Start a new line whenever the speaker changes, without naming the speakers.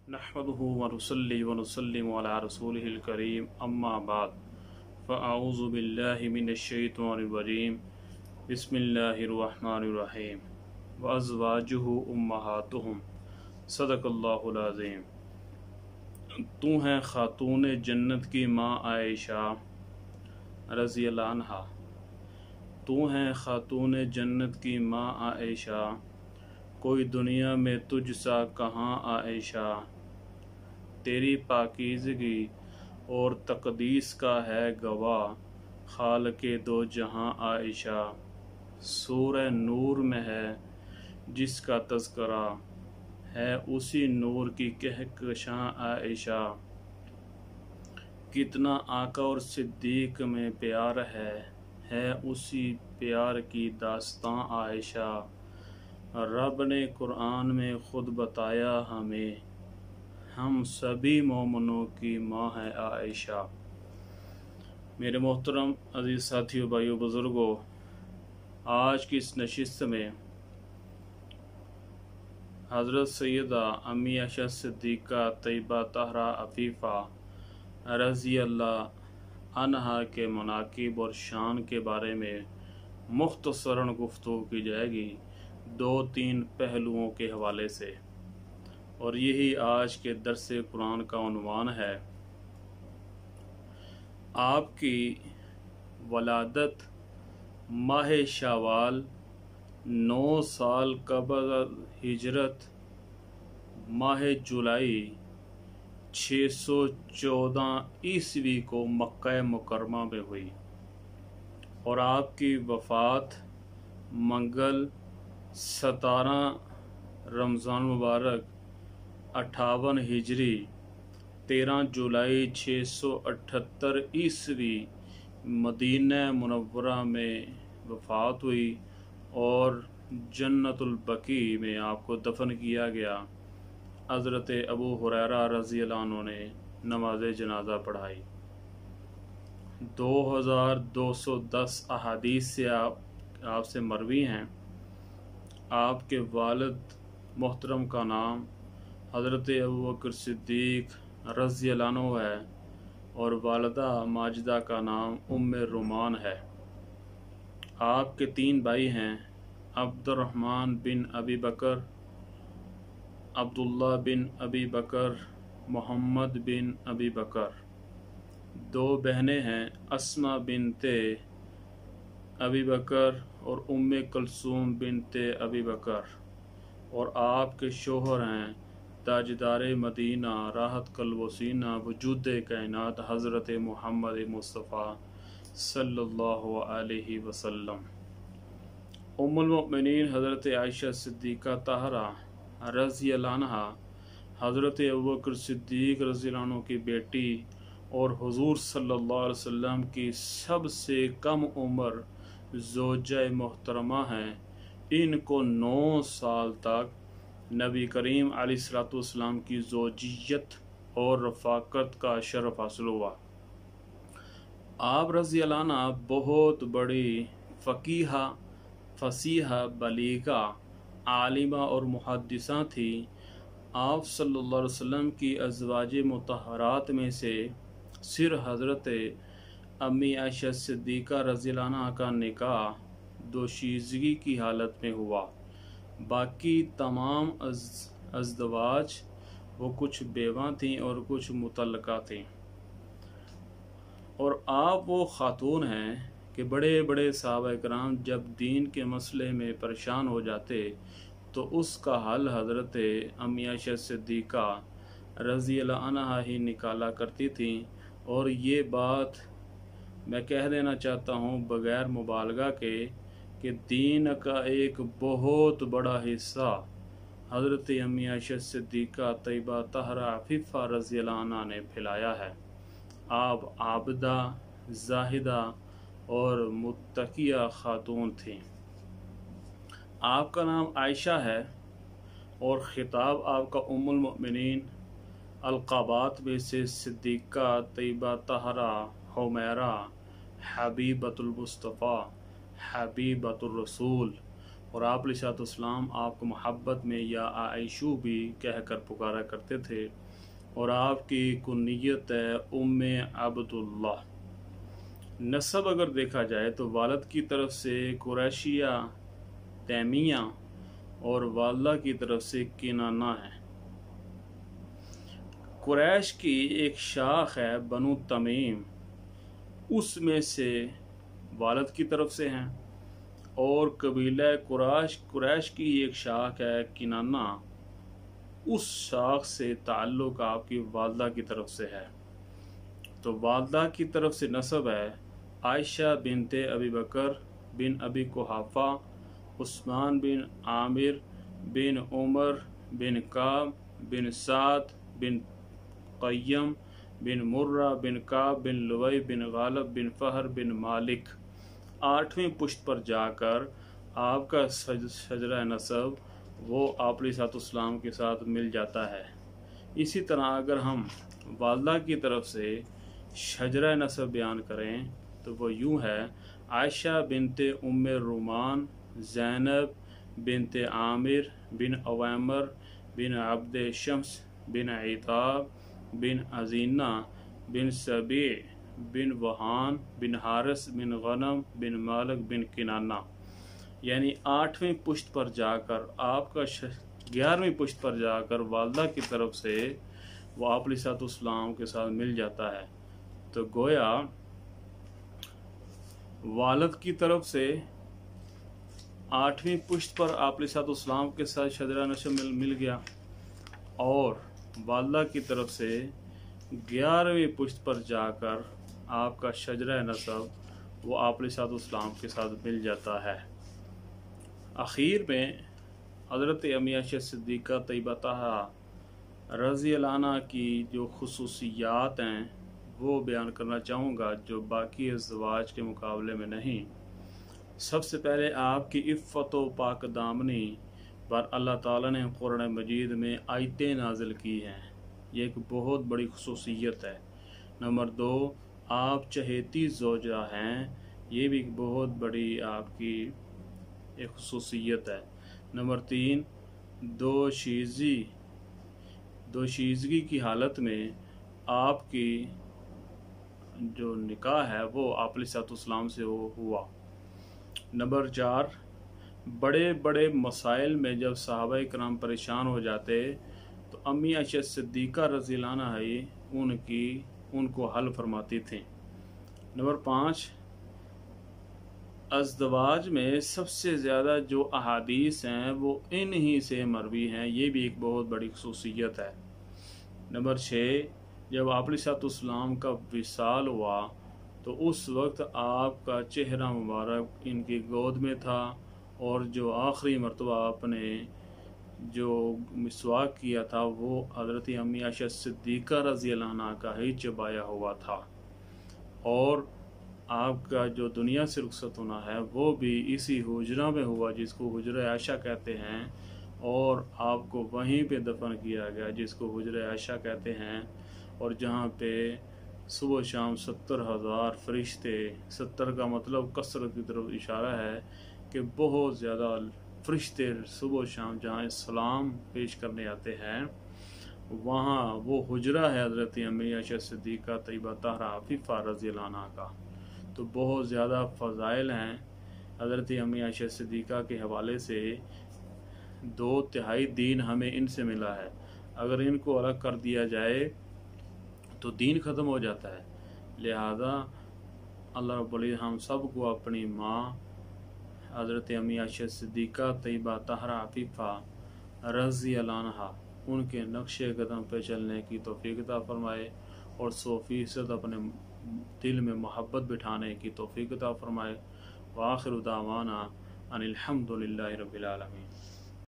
नहमदुहु व नुसल्ली व नुसल्लिमु अला रसूलिहिल करीम अम्मा बाद फ़अऊज़ु बिल्लाहि मिनश शैतानिर रजीम बिस्मिल्लाहिर रहमानिर रहीम व अज़वाजुहु उम्महातुहुम सदक़ल्लाहुल अज़ीम। तू है खातून जन्नत की माँ आयशा रज़ियल्लाहु अन्हा। तू है खातून जन्नत की माँ आयशा, कोई दुनिया में तुझ सा कहाँ आयशा। तेरी पाकीज़गी और तक़दीस का है गवाह खालिक़े दो जहाँ आयशा। सूरह नूर में है जिसका तज़किरा, है उसी नूर की कहकशां आयशा। कितना आका और सिद्दीक़ में प्यार है उसी प्यार की दास्तां आयशा। रब ने कुरान में ख़ुद बताया हमें, हम सभी मोमिनों की माँ है आयशा। मेरे मोहतरम अज़ीज़ साथियों, भाइयों, बुज़ुर्गों, आज की इस नशिस्त में हज़रत सैयदा अम्मी आयशा सिद्दीक़ा तैयबा तहरा अफ़ीफ़ा रज़ियल्लाहु अन्हा के मनाक़िब और शान के बारे में मुख्तसरन गुफ्तगू की जाएगी, दो तीन पहलुओं के हवाले से। और यही आज के दर्स कुरान का उन्वान है। आपकी वलादत माह शवाल 9 साल क़ब्ल हिजरत माह जुलाई 614 ईस्वी को मक्का मुकरमा में हुई और आपकी वफ़ात मंगल 17 रमज़ान मुबारक 58 हिजरी 13 जुलाई 678 ईस्वी मदीना मुनव्वरा में वफ़ात हुई और जन्नतुल बकी में आपको दफन किया गया। हज़रत अबू हुरैरा रज़ियल्लाहु अन्हु ने नमाज जनाजा पढ़ाई। 2210 अहादीस से आपसे मरवी हैं। आपके वालिद मोहतरम का नाम हज़रत अबू बकर सिद्दीक़ रज़ियल्लाहु अन्हु है और वालिदा माजिदा का नाम उम्मे रुमान है। आपके 3 भाई हैं, अब्दुर्रहमान बिन अबी बकर, अब्दुल्ला बिन अबी बकर, मोहम्मद बिन अबी बकर। 2 बहनें हैं, अस्मा बिनते अबी बकर और उम्मे कुलसूम बिनते अबी बकर। और आपके शोहर हैं ताजदारे मदीना, राहत कल्बोसीना, वजूदे कायनात हज़रत मुहम्मद मुस्तफ़ा सल्लल्लाहु अलैहि वसल्लम। उम्मुल मोमिनीन हज़रत आयशा सिद्दीक़ा तहरा रज़ियल्लाहु अन्हा हज़रत अबू बकर सिद्दीक़ रज़ियल्लाहु अन्हु की बेटी और हुज़ूर सल्लल्लाहु अलैहि वसल्लम की सबसे कम उम्र ज़ौजा मोहतरमा हैं। इनको 9 साल तक नबी करीम अलैहिस्सलातु वस्सलाम की ज़ौजियत और रफ़ाकत का शरफ़ हासिल हुआ। आप रज़ियल्लाहु अन्हा बहुत बड़ी फ़क़ीहा, फ़सीहा, बलीगा, आलिमा और मुहद्दिसा थी। आप सल्लल्लाहु अलैहि वसल्लम की अज़वाज मुतहरात में से सिर्फ हज़रत अम्मी आयशा सिद्दीक़ा रज़ियल्लाहु अन्हा का निकाह दोशीज़गी की हालत में हुआ। बाकी तमाम अज़दवाज वो कुछ बेवा थीं और कुछ मुतल्लका थीं। और आप वो ख़ातून हैं कि बड़े बड़े सहाबा किराम जब दीन के मसले में परेशान हो जाते तो उसका हल हज़रत अम्मी आयशा सिद्दीक़ा रज़ियल्लाहु अन्हा ही निकाला करती थीं। और ये बात मैं कह देना चाहता हूँ बग़ैर मुबालगा के कि दीन का एक बहुत बड़ा हिस्सा हज़रत अम्मी आयशा सिद्दीक़ा तैयबा तहरा अफ़ीफ़ा रज़ियल्लाहु अन्हा ने फैलाया है। आप आबिदा, ज़ाहिदा और मुत्तकिया ख़ातून थीं। आपका नाम आयशा है और ख़िताब आपका उम्मुल मोमिनीन अलक़ाबात में से सिद्दीक़ा तैयबा तहरा, हुमैरा, हबीबतुल मुस्तफ़ा, हबीबतुर रसूल اور آپ अलैहिस्सलाम आपको मोहब्बत में या आयशू भी कह कर पुकारा करते थे। और आपकी कुन्नियत है उम्मे अब्दुल्ला। नस्ब अगर देखा जाए तो वालिद की तरफ से कुरैशिया तैमिया और वालदा की तरफ से किनाना है। कुरैश की एक शाख है बनु तमीम, उसमें से वालिद की तरफ से हैं। और कबीला कुरैश की एक शाख है किनाना, उस शाख से ताल्लुक़ आपकी वालदा की तरफ से है। तो वालदा की तरफ से नस्ब है आयशा बिनते अबी बकर बिन अबी कुहाफ़ा, उस्मान बिन आमिर बिन उमर बिन काब बिन साद बिन क़य्यम बिन मुर्रा बिन काब बिन लुवई बिन गालब बिन फ़हर बिन मालिक। 8वीं पुश्त पर जाकर आपका शजरा नसब वो आप अलैहिस्सलाम के साथ मिल जाता है। इसी तरह अगर हम वालदा की तरफ से शजरा नसब बयान करें तो वो यूँ है आयशा बिनते उम्मे रुमान ज़ैनब बिनते आमिर बिन अवैमर बिन अब्द शम्स बिन इताब बिन अजीना बिन सबी बिन वहान बिन हारिस बिन गनम बिन मालिक बिन किनाना। यानी 8वीं पुश्त पर जाकर आपका 11वीं पुश्त पर जाकर वालदा की तरफ से वो आप अलैहिस्सलाम के साथ मिल जाता है। तो गोया वालिद की तरफ से 8वीं पुश्त पर आप अलैहिस्सलाम के साथ शजरा नसब मिल गया, और वालदा की तरफ से 11वीं पुश्त पर जाकर आपका शजरा नसब वो आप अलैहिस्सलाम के साथ मिल जाता है। आखिर में हज़रत अम्मी आयशा सिद्दीक़ा तैयबा तहरा रज़ी अल्लाह अन्हा की जो खुसूसियात हैं वो बयान करना चाहूँगा जो बाकी अज़वाज के मुकाबले में नहीं। सबसे पहले आपकी इफ़्फ़त व पाक दामनी पर अल्लाह ताला ने कुरान मजीद में आयतें नाज़िल की हैं, ये एक बहुत बड़ी खुसूसियत है। नंबर 2, आप चहेती ज़ौजा हैं, ये भी एक बहुत बड़ी आपकी एक खुसूसियत है। नंबर 3, दोशीज़गी की हालत में आपकी जो निकाह है वो आप अलैहिस्सलाम से हुआ। नंबर 4, बड़े बड़े मसाइल में जब सहाबा इकराम परेशान हो जाते तो अम्मी आयशा सिद्दीक़ा रज़ी अल्लाह अन्हा उनको हल फरमाती थीं। नंबर 5, अज़दवाज में सबसे ज़्यादा जो अहादीस हैं वो इन्हीं से मरवी हैं, ये भी एक बहुत बड़ी खुसूसियत है। नंबर 6, जब आप अलैहिस्सलाम का विसाल हुआ तो उस वक्त आपका चेहरा मुबारक इनकी गोद में था, और जो आखिरी मरतबा आपने जो मिसवाक किया था वो हज़रत अम्मी आयशा सिद्दीक़ा रज़ी अल्लाह अन्हा का ही चबाया हुआ था। और आपका जो दुनिया से रुखसत होना है वो भी इसी हुजरा में हुआ जिसको हुजरा आयशा कहते हैं, और आपको वहीं पे दफन किया गया जिसको हुजरा आयशा कहते हैं, और जहाँ पे सुबह शाम 70,000 फरिश्ते, 70 का मतलब कसरत की तरफ इशारा है कि बहुत ज़्यादा फरिश्ते सुबह शाम जहाँ सलाम पेश करने आते हैं, वहाँ वो हुजरा है हज़रत अम्मी आयशा सिद्दीक़ा तैयबा तहरा अफ़ीफ़ा रज़ी अल्लाह अन्हा का। तो बहुत ज़्यादा फ़ज़ाइल हैं हज़रत अम्मी आयशा सिद्दीक़ा के हवाले से। 2/3 दीन हमें इनसे मिला है, अगर इनको अलग कर दिया जाए तो दीन ख़त्म हो जाता है। लिहाजा अल्लाह रब्बुल इज़्ज़त हम सब को अपनी माँ हज़रत अम्मी आयशा सिद्दीक़ा तैयबा तहरा अफ़ीफ़ा रज़ी अल्लाह अन्हा उनके नक्शे कदम पर चलने की तौफ़ीक़ अता फ़रमाए, और 100% अपने दिल में मोहब्बत बिठाने की तौफ़ीक़ अता फ़रमाए। व आखिरु दावाना अनिल हम्दुलिल्लाहि रब्बिल आलमीन।